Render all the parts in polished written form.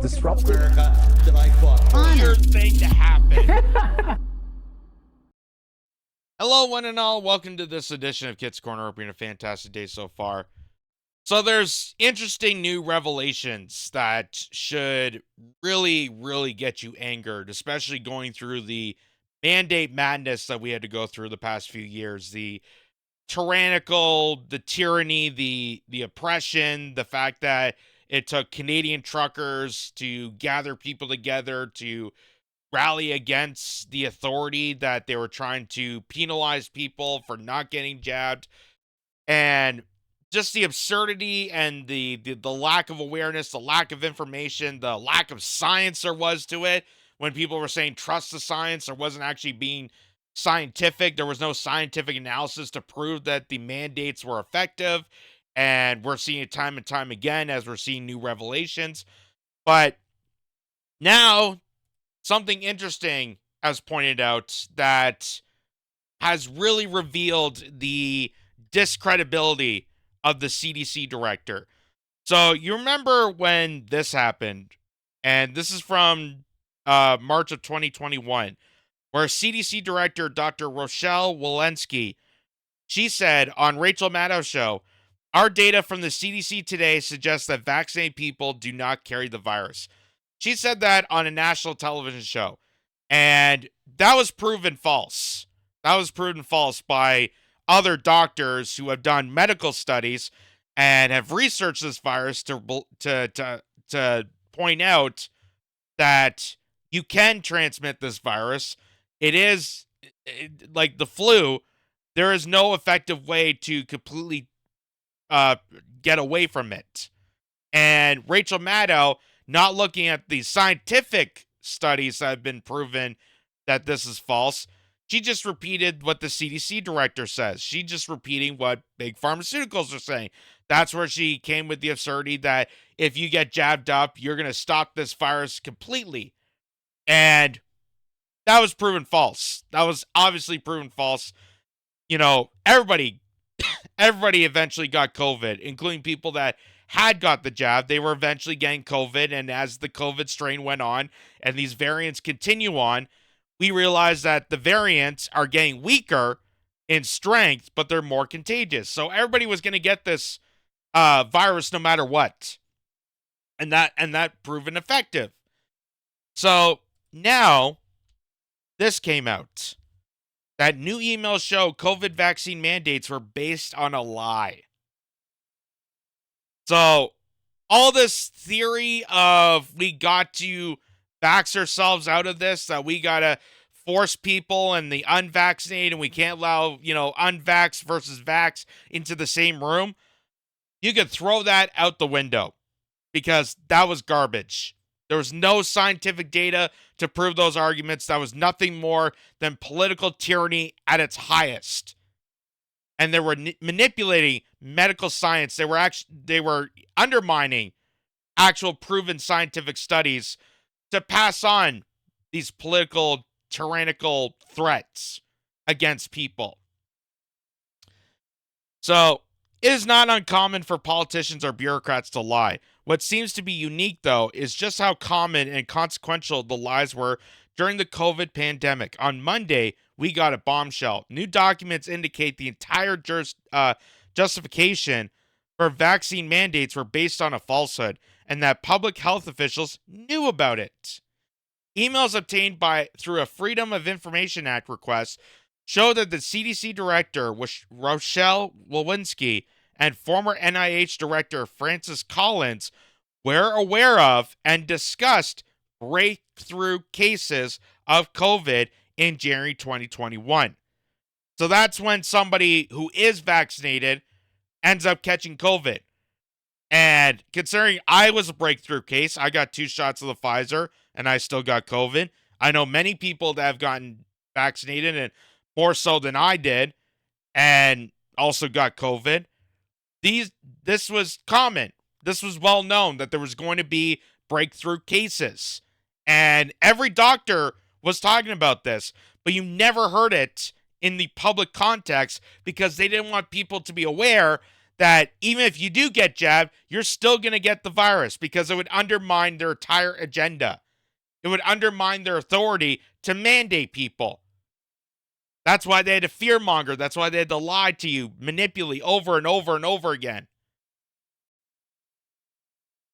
disruptive. America that I thought weird thing to happen. Hello, one and all. Welcome to this edition of Kitz Corner. Hope you're having a fantastic day so far. So there's interesting new revelations that should really get you angered, especially going through the mandate madness that we had to go through the past few years. The tyrannical, the tyranny, the oppression, the fact that it took Canadian truckers to gather people together to rally against the authority that they were trying to penalize people for not getting jabbed, and just the absurdity and the lack of awareness, the lack of information, the lack of science there was to it. When people were saying trust the science, there wasn't actually being scientific. There was no scientific analysis to prove that the mandates were effective, and we're seeing it time and time again as we're seeing new revelations. But now something interesting has pointed out that has really revealed the discredibility of the CDC director. So you remember when this happened, and this is from March of 2021, where CDC director Dr. Rochelle Walensky, she said on Rachel Maddow's show, "Our data from the CDC today suggests that vaccinated people do not carry the virus." She said that on a national television show, and that was proven false. That was proven false by other doctors who have done medical studies and have researched this virus to point out that you can transmit this virus. It is like the flu. There is no effective way to completely get away from it. And Rachel Maddow, not looking at the scientific studies that have been proven that this is false, she just repeated what the CDC director says. She's just repeating what big pharmaceuticals are saying. That's where she came with the absurdity that if you get jabbed up, you're going to stop this virus completely. And that was proven false. That was obviously proven false. You know, everybody eventually got COVID, including people that had got the jab. They were eventually getting COVID, and as the COVID strain went on and these variants continue on, we realized that the variants are getting weaker in strength, but they're more contagious. So everybody was going to get this virus no matter what, and that proven effective. So now this came out. That new emails show COVID vaccine mandates were based on a lie. So all this theory of we got to vax ourselves out of this, that we got to force people and the unvaccinated, and we can't allow, unvax versus vax into the same room, you could throw that out the window because that was garbage. There was no scientific data to prove those arguments. That was nothing more than political tyranny at its highest. And they were manipulating medical science. They were undermining actual proven scientific studies to pass on these political tyrannical threats against people. So it is not uncommon for politicians or bureaucrats to lie. What seems to be unique, though, is just how common and consequential the lies were during the COVID pandemic. On Monday, we got a bombshell. New documents indicate the entire justification for vaccine mandates were based on a falsehood, and that public health officials knew about it. Emails obtained through a Freedom of Information Act request show that the CDC director, Rochelle Walensky, and former NIH director Francis Collins were aware of and discussed breakthrough cases of COVID in January 2021. So that's when somebody who is vaccinated ends up catching COVID. And considering I was a breakthrough case, I got 2 shots of the Pfizer and I still got COVID. I know many people that have gotten vaccinated, and more so than I did, and also got COVID. This was common. This was well known that there was going to be breakthrough cases. And every doctor was talking about this, but you never heard it in the public context because they didn't want people to be aware that even if you do get jabbed, you're still going to get the virus because it would undermine their entire agenda. It would undermine their authority to mandate people. That's why they had to fearmonger. That's why they had to lie to you, manipulate over and over and over again.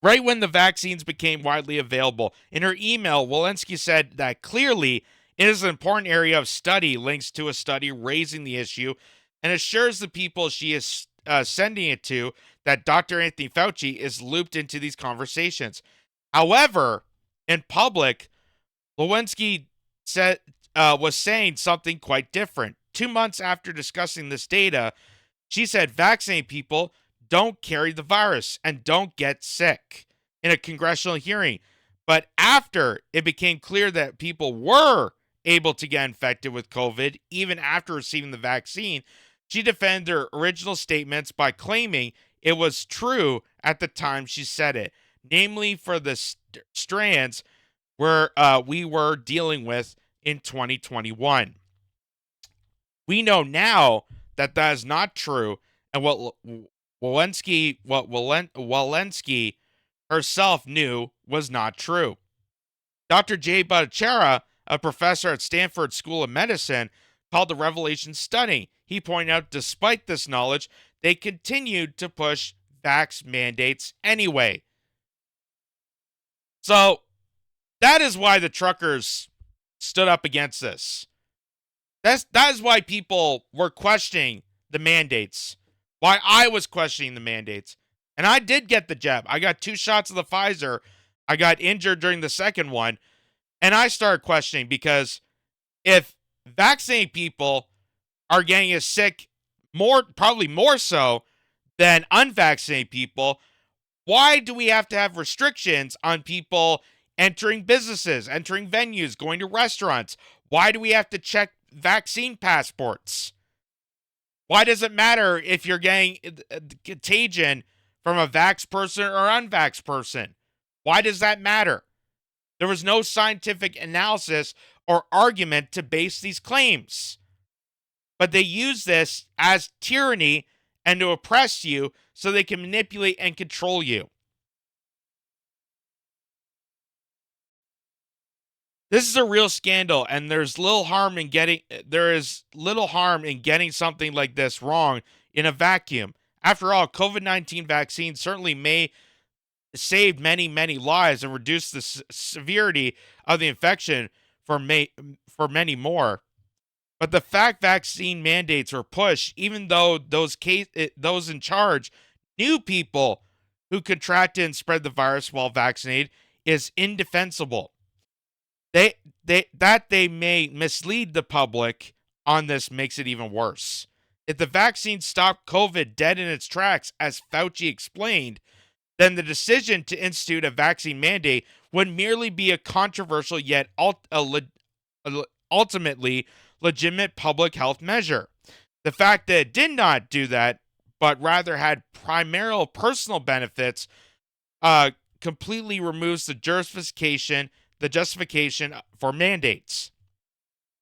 Right when the vaccines became widely available, in her email, Walensky said that clearly it is an important area of study, links to a study raising the issue, and assures the people she is sending it to that Dr. Anthony Fauci is looped into these conversations. However, in public, Walensky said was saying something quite different. 2 months after discussing this data, she said vaccinated people don't carry the virus and don't get sick in a congressional hearing. But after it became clear that people were able to get infected with COVID even after receiving the vaccine, she defended her original statements by claiming it was true at the time she said it, namely for the strands where we were dealing with in 2021. We know now that that is not true, and what Walensky herself knew was not true. Dr. Jay Bhattacharya, a professor at Stanford School of Medicine, called the revelation stunning. He pointed out, despite this knowledge, they continued to push vax mandates anyway. So that is why the truckers stood up against this. That is why people were questioning the mandates. Why I was questioning the mandates. And I did get the jab. I got 2 shots of the Pfizer. I got injured during the second one. And I started questioning because if vaccinated people are getting as sick, probably more so than unvaccinated people, why do we have to have restrictions on people entering businesses, entering venues, going to restaurants? Why do we have to check vaccine passports? Why does it matter if you're getting contagion from a vax person or unvax person? Why does that matter? There was no scientific analysis or argument to base these claims. But they use this as tyranny and to oppress you so they can manipulate and control you. This is a real scandal, and there is little harm in getting something like this wrong in a vacuum. After all, COVID-19 vaccine certainly may save many, many lives and reduce the severity of the infection for many more. But the fact vaccine mandates were pushed, even though those in charge knew people who contracted and spread the virus while vaccinated, is indefensible. They may mislead the public on this makes it even worse. If the vaccine stopped COVID dead in its tracks, as Fauci explained, then the decision to institute a vaccine mandate would merely be a controversial yet ultimately legitimate public health measure. The fact that it did not do that, but rather had primarily personal benefits, completely removes the justification for mandates.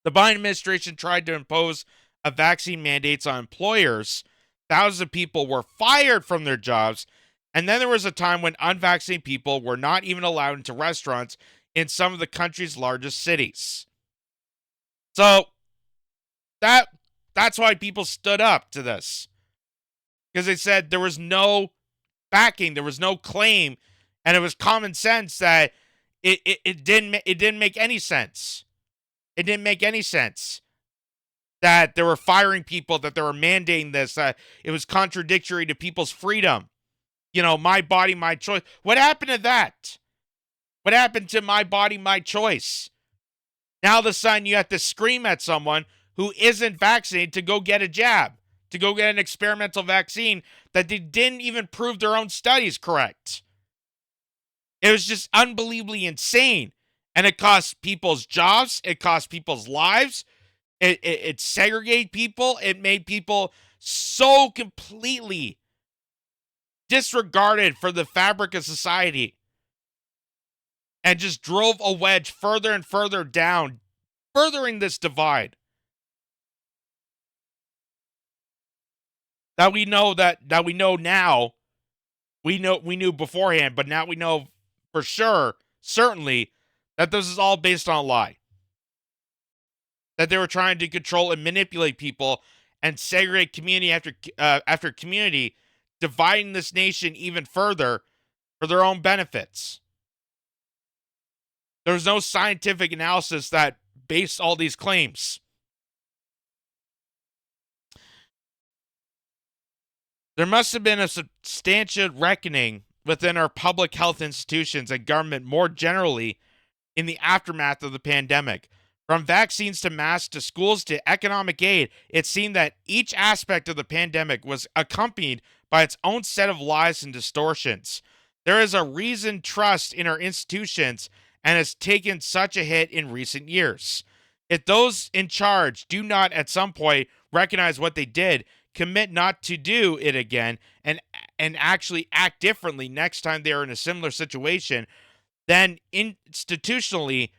The Biden administration tried to impose a vaccine mandates on employers. Thousands of people were fired from their jobs, and then there was a time when unvaccinated people were not even allowed into restaurants in some of the country's largest cities. So that's why people stood up to this, because they said there was no backing, there was no claim, and it was common sense that it didn't make any sense. It didn't make any sense that they were firing people, that they were mandating this, that it was contradictory to people's freedom. You know, my body, my choice. What happened to that? What happened to my body, my choice? Now all of a sudden you have to scream at someone who isn't vaccinated to go get a jab, to go get an experimental vaccine that they didn't even prove their own studies correct. It was just unbelievably insane. And it cost people's jobs. It cost people's lives. It segregated people. It made people so completely disregarded for the fabric of society, and just drove a wedge further and further down, furthering this divide. that we know now. We knew beforehand, but now we know for sure, certainly, that this is all based on a lie. That they were trying to control and manipulate people and segregate community after community, dividing this nation even further for their own benefits. There was no scientific analysis that based all these claims. There must have been a substantial reckoning within our public health institutions and government more generally in the aftermath of the pandemic. From vaccines to masks to schools to economic aid, it seemed that each aspect of the pandemic was accompanied by its own set of lies and distortions. There is a reasoned trust in our institutions and has taken such a hit in recent years. If those in charge do not at some point recognize what they did, commit not to do it again, and actually act differently next time they are in a similar situation, then institutionally,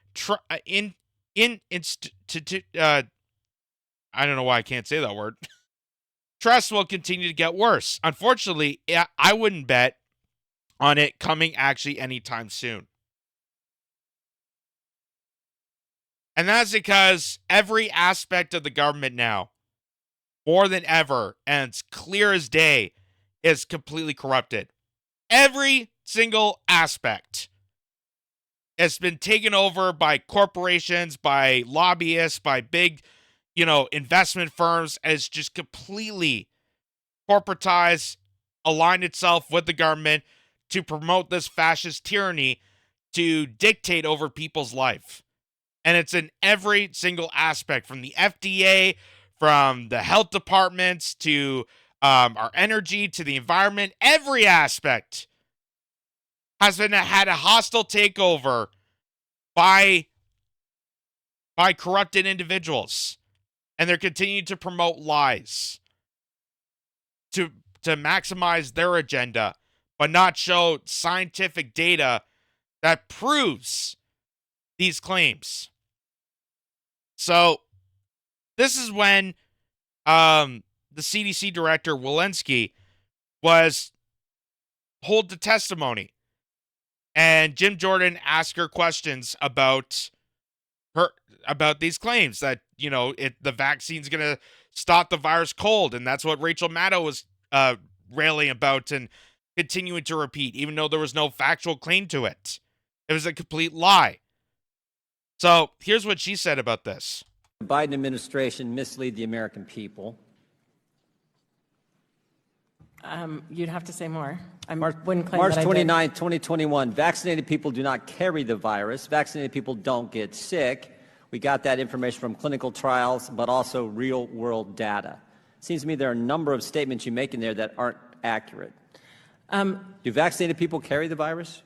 I don't know why I can't say that word. Trust will continue to get worse. Unfortunately, I wouldn't bet on it coming actually anytime soon. And that's because every aspect of the government now, more than ever, and it's clear as day, is completely corrupted. Every single aspect has been taken over by corporations, by lobbyists, by big, investment firms, as just completely corporatized, aligned itself with the government to promote this fascist tyranny to dictate over people's life. And it's in every single aspect, from the FDA, from the health departments, to our energy, to the environment. Every aspect has had a hostile takeover by corrupted individuals. And they're continuing to promote lies to maximize their agenda, but not show scientific data that proves these claims. So this is when the CDC director, Walensky, was hold the testimony. And Jim Jordan asked her questions about these claims that, the vaccine's going to stop the virus cold. And that's what Rachel Maddow was railing about and continuing to repeat, even though there was no factual claim to it. It was a complete lie. So here's what she said about this. The Biden administration mislead the American people. You'd have to say more. Wouldn't claim March 29, 2021, vaccinated people do not carry the virus. Vaccinated people don't get sick. We got that information from clinical trials, but also real-world data. It seems to me there are a number of statements you make in there that aren't accurate. Do vaccinated people carry the virus?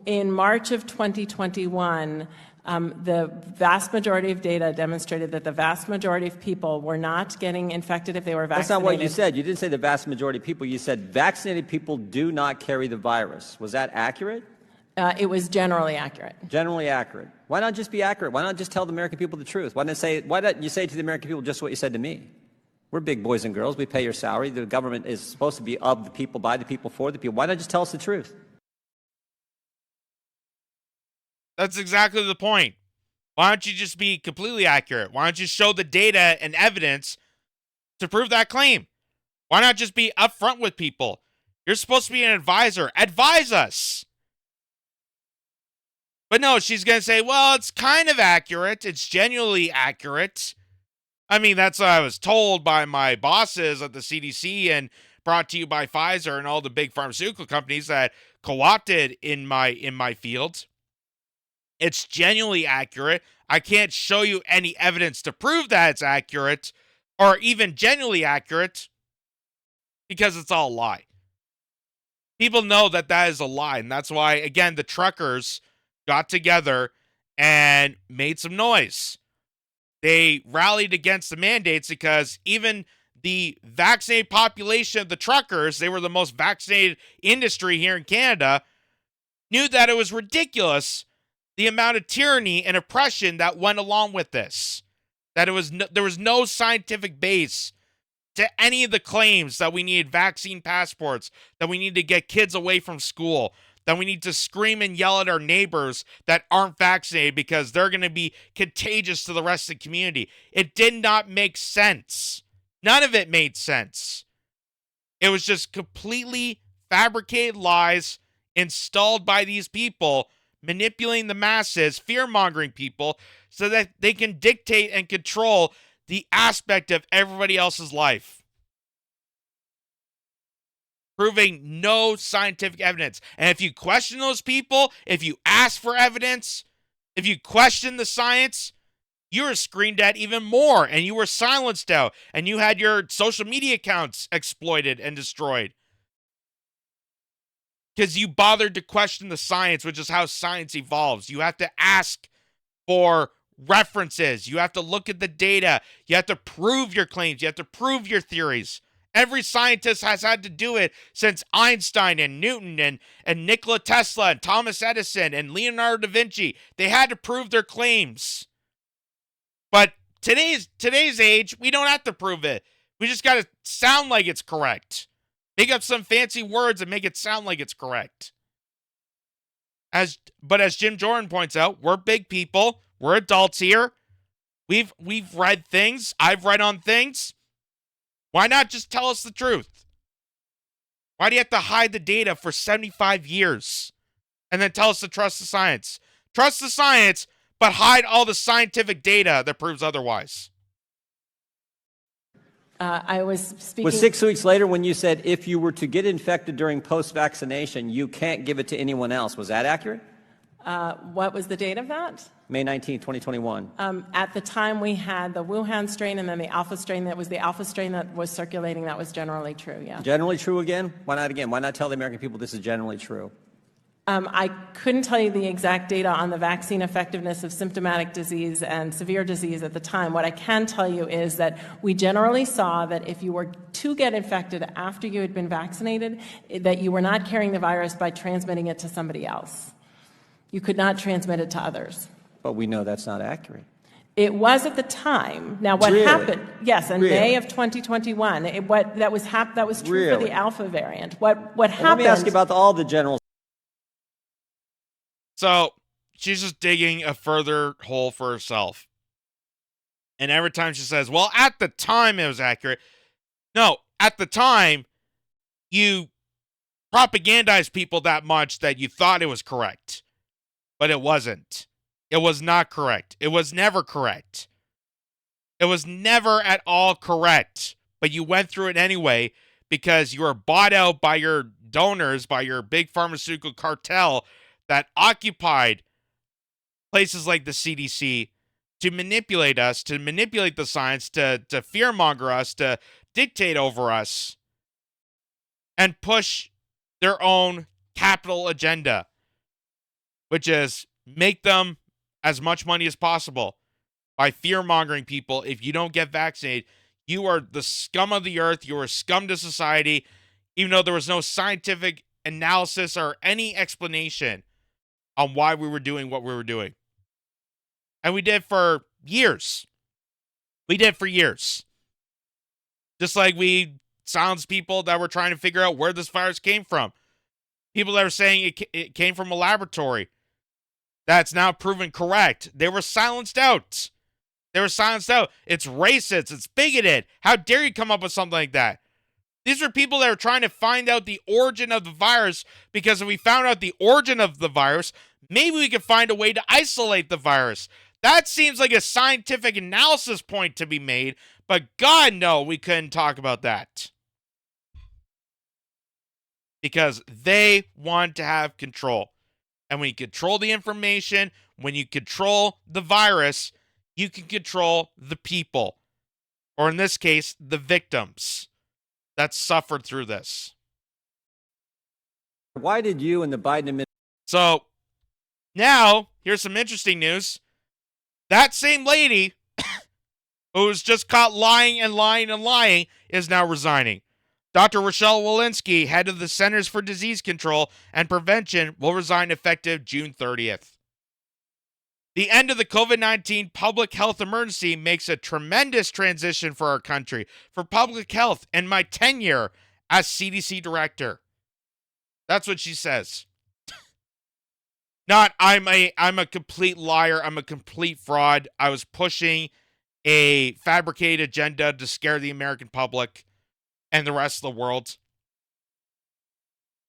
In March of 2021, the vast majority of data demonstrated that the vast majority of people were not getting infected if they were vaccinated. That's not what you said. You didn't say the vast majority of people. You said vaccinated people do not carry the virus. Was that accurate? It was generally accurate. Generally accurate. Why not just be accurate? Why not just tell the American people the truth? Why don't you say to the American people just what you said to me? We're big boys and girls. We pay your salary. The government is supposed to be of the people, by the people, for the people. Why not just tell us the truth? That's exactly the point. Why don't you just be completely accurate? Why don't you show the data and evidence to prove that claim? Why not just be upfront with people? You're supposed to be an advisor. Advise us. But no, she's going to say, well, it's kind of accurate. It's genuinely accurate. I mean, that's what I was told by my bosses at the CDC and brought to you by Pfizer and all the big pharmaceutical companies that co-opted in my field. It's genuinely accurate. I can't show you any evidence to prove that it's accurate or even genuinely accurate because it's all a lie. People know that that is a lie, and that's why, again, the truckers got together and made some noise. They rallied against the mandates because even the vaccinated population of the truckers, they were the most vaccinated industry here in Canada, knew that it was ridiculous the amount of tyranny and oppression that went along with this. That there was no scientific base to any of the claims that we need vaccine passports, that we need to get kids away from school, that we need to scream and yell at our neighbors that aren't vaccinated because they're going to be contagious to the rest of the community. It did not make sense. None of it made sense. It was just completely fabricated lies installed by these people, manipulating the masses, fear-mongering people, so that they can dictate and control the aspect of everybody else's life. Proving no scientific evidence. And if you question those people, if you ask for evidence, if you question the science, you were screamed at even more, and you were silenced out, and you had your social media accounts exploited and destroyed. Because you bothered to question the science, which is how science evolves. You have to ask for references. You have to look at the data. You have to prove your claims. You have to prove your theories. Every scientist has had to do it since Einstein and Newton and Nikola Tesla and Thomas Edison and Leonardo da Vinci. They had to prove their claims. But today's age, we don't have to prove it. We just got to sound like it's correct. Make up some fancy words and make it sound like it's correct. But as Jim Jordan points out, we're big people. We're adults here. We've read things. I've read on things. Why not just tell us the truth? Why do you have to hide the data for 75 years and then tell us to trust the science? Trust the science, but hide all the scientific data that proves otherwise. I was speaking... Was 6 weeks later when you said if you were to get infected during post-vaccination, you can't give it to anyone else. Was that accurate? What was the date of that? May 19, 2021. At the time, we had the Wuhan strain and then the alpha strain. That was the alpha strain that was circulating. That was generally true, yeah. Generally true again? Why not again? Why not tell the American people this is generally true? I couldn't tell you the exact data on the vaccine effectiveness of symptomatic disease and severe disease at the time. What I can tell you is that we generally saw that if you were to get infected after you had been vaccinated, that you were not carrying the virus by transmitting it to somebody else. You could not transmit it to others. But we know that's not accurate. It was at the time. Now, what happened? Yes, in May of 2021. That was true for the alpha variant. What happened? Let me ask you about all the general. So she's just digging a further hole for herself. And every time she says, well, at the time it was accurate. No, at the time, you propagandized people that much that you thought it was correct. But it wasn't. It was not correct. It was never correct. It was never at all correct. But you went through it anyway because you were bought out by your donors, by your big pharmaceutical cartel that occupied places like the CDC to manipulate us, to manipulate the science, to fearmonger us, to dictate over us, and push their own capital agenda, which is make them as much money as possible by fear-mongering people. If you don't get vaccinated, you are the scum of the earth. You are scum to society, even though there was no scientific analysis or any explanation on why we were doing what we were doing. And we did for years. We did for years. Just like we silenced people that were trying to figure out where this virus came from. People that were saying it came from a laboratory. That's now proven correct. They were silenced out. They were silenced out. It's racist. It's bigoted. How dare you come up with something like that? These are people that are trying to find out the origin of the virus, because if we found out the origin of the virus, maybe we could find a way to isolate the virus. That seems like a scientific analysis point to be made, but God, no, we couldn't talk about that. Because they want to have control. And when you control the information, when you control the virus, you can control the people. Or in this case, the victims that suffered through this. Why did you and the Biden administration... So, now, here's some interesting news. That same lady who was just caught lying and lying and lying is now resigning. Dr. Rochelle Walensky, head of the Centers for Disease Control and Prevention, will resign effective June 30th. The end of the COVID-19 public health emergency makes a tremendous transition for our country, for public health, and my tenure as CDC director. That's what she says. Not, I'm a complete liar. I'm a complete fraud. I was pushing a fabricated agenda to scare the American public and the rest of the world.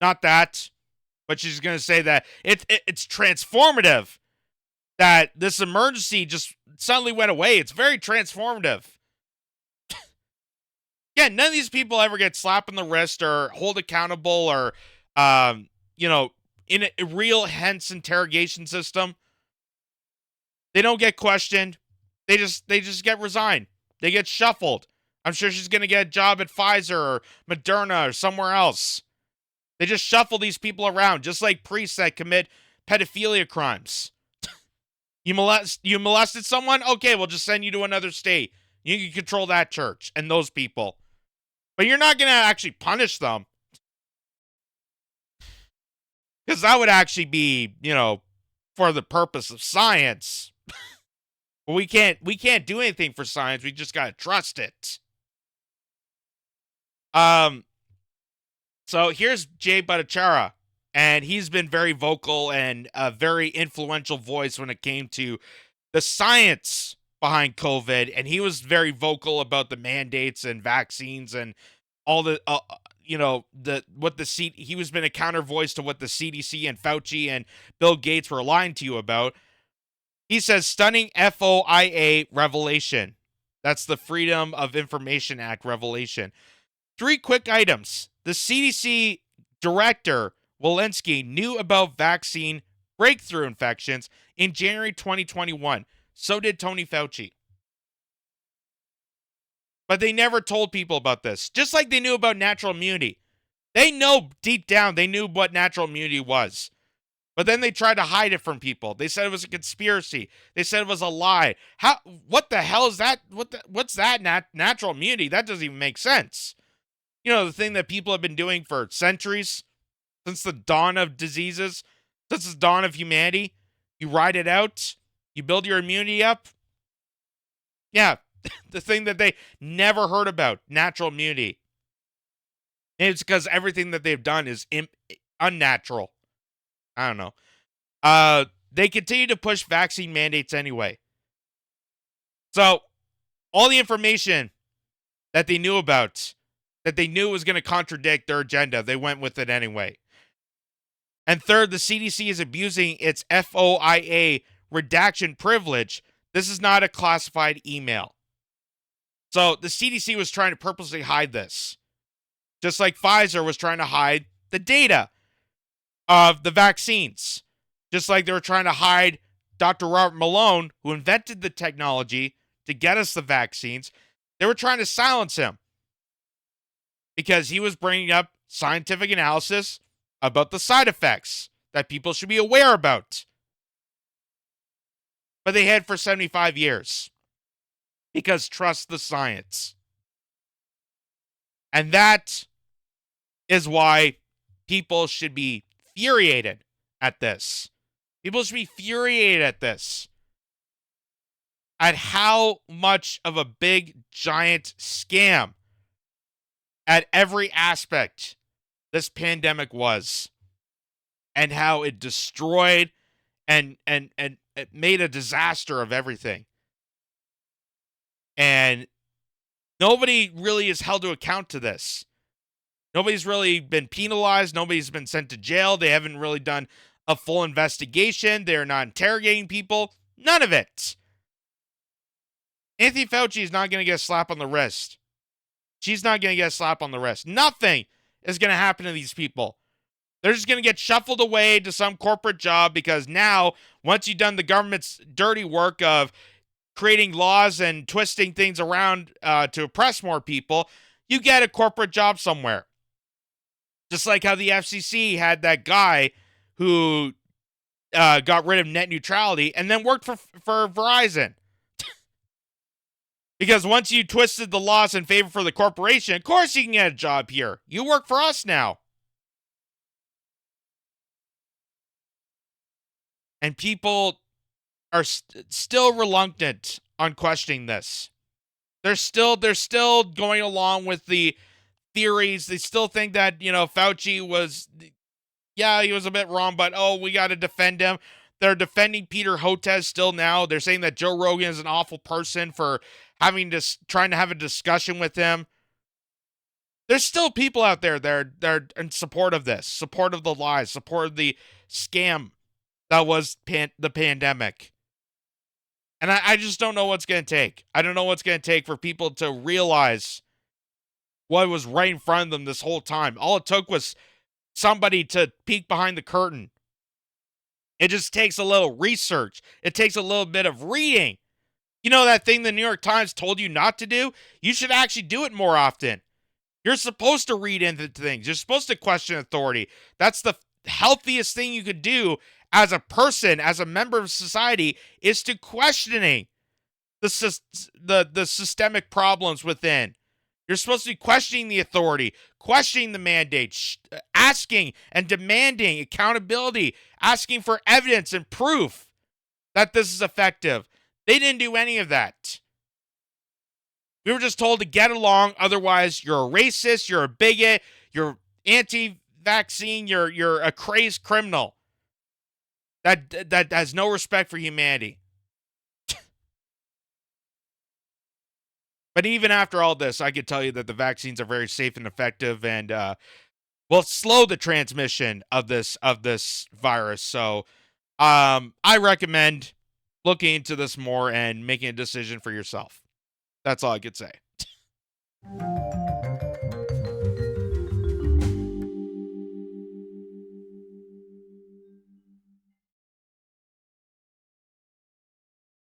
Not that, but she's going to say that it's transformative, that this emergency just suddenly went away. It's very transformative. Yeah, none of these people ever get slapped on the wrist or hold accountable or, in a real hence interrogation system. They don't get questioned. They just get resigned. They get shuffled. I'm sure she's going to get a job at Pfizer or Moderna or somewhere else. They just shuffle these people around, just like priests that commit pedophilia crimes. You molested someone? Okay, we'll just send you to another state. You can control that church and those people. But you're not going to actually punish them. Because that would actually be, for the purpose of science. But we can't do anything for science. We just got to trust it. So here's Jay Bhattacharya, and he's been very vocal and a very influential voice when it came to the science behind COVID, and he was very vocal about the mandates and vaccines and all the he was been a counter voice to what the CDC and Fauci and Bill Gates were lying to you about. He says, stunning FOIA revelation. That's the Freedom of Information Act revelation. 3 quick items. The CDC director, Walensky, knew about vaccine breakthrough infections in January 2021. So did Tony Fauci. But they never told people about this. Just like they knew about natural immunity. They know deep down, they knew what natural immunity was. But then they tried to hide it from people. They said it was a conspiracy. They said it was a lie. What the hell is that? What's that natural immunity? That doesn't even make sense. The thing that people have been doing for centuries, since the dawn of diseases, since the dawn of humanity. You ride it out. You build your immunity up. Yeah, the thing that they never heard about, natural immunity. And it's because everything that they've done is unnatural. I don't know. They continue to push vaccine mandates anyway. So, all the information that they knew about, that they knew was going to contradict their agenda, they went with it anyway. And third, the CDC is abusing its FOIA redaction privilege. This is not a classified email. So the CDC was trying to purposely hide this. Just like Pfizer was trying to hide the data of the vaccines. Just like they were trying to hide Dr. Robert Malone, who invented the technology to get us the vaccines. They were trying to silence him because he was bringing up scientific analysis about the side effects that people should be aware about. But they had for 75 years because trust the science. And that is why people should be infuriated at this. People should be infuriated at this. At how much of a big, giant scam at every aspect this pandemic was. And how it destroyed and it made a disaster of everything. And nobody really is held to account to this. Nobody's really been penalized. Nobody's been sent to jail. They haven't really done a full investigation. They're not interrogating people. None of it. Anthony Fauci is not going to get a slap on the wrist. She's not going to get a slap on the wrist. Nothing is going to happen to these people. They're just going to get shuffled away to some corporate job because now, once you've done the government's dirty work of creating laws and twisting things around to oppress more people, you get a corporate job somewhere. Just like how the FCC had that guy who got rid of net neutrality and then worked for Verizon. Because once you twisted the laws in favor for the corporation, of course you can get a job here. You work for us now. And people are still reluctant on questioning this. They're still going along with the theories. They still think that, you know, Fauci was, yeah, he was a bit wrong, but oh, we got to defend him. They're defending Peter Hotez still now. They're saying that Joe Rogan is an awful person for trying to have a discussion with him. There's still people out there that are in support of this, support of the lies, support of the scam that was the pandemic. And I just don't know what's going to take. I don't know what's going to take for people to realize what was right in front of them this whole time. All it took was somebody to peek behind the curtain. It just takes a little research. It takes a little bit of reading. You know that thing the New York Times told you not to do? You should actually do it more often. You're supposed to read into things. You're supposed to question authority. That's the healthiest thing you could do as a person, as a member of society, is to questioning the systemic problems within. You're supposed to be questioning the authority, questioning the mandates, asking and demanding accountability, asking for evidence and proof that this is effective. They didn't do any of that. We were just told to get along, otherwise you're a racist, you're a bigot, you're anti-vaccine, you're a crazed criminal that has no respect for humanity. But even after all this, I can tell you that the vaccines are very safe and effective and will slow the transmission of this virus. So I recommend looking into this more and making a decision for yourself. That's all I could say.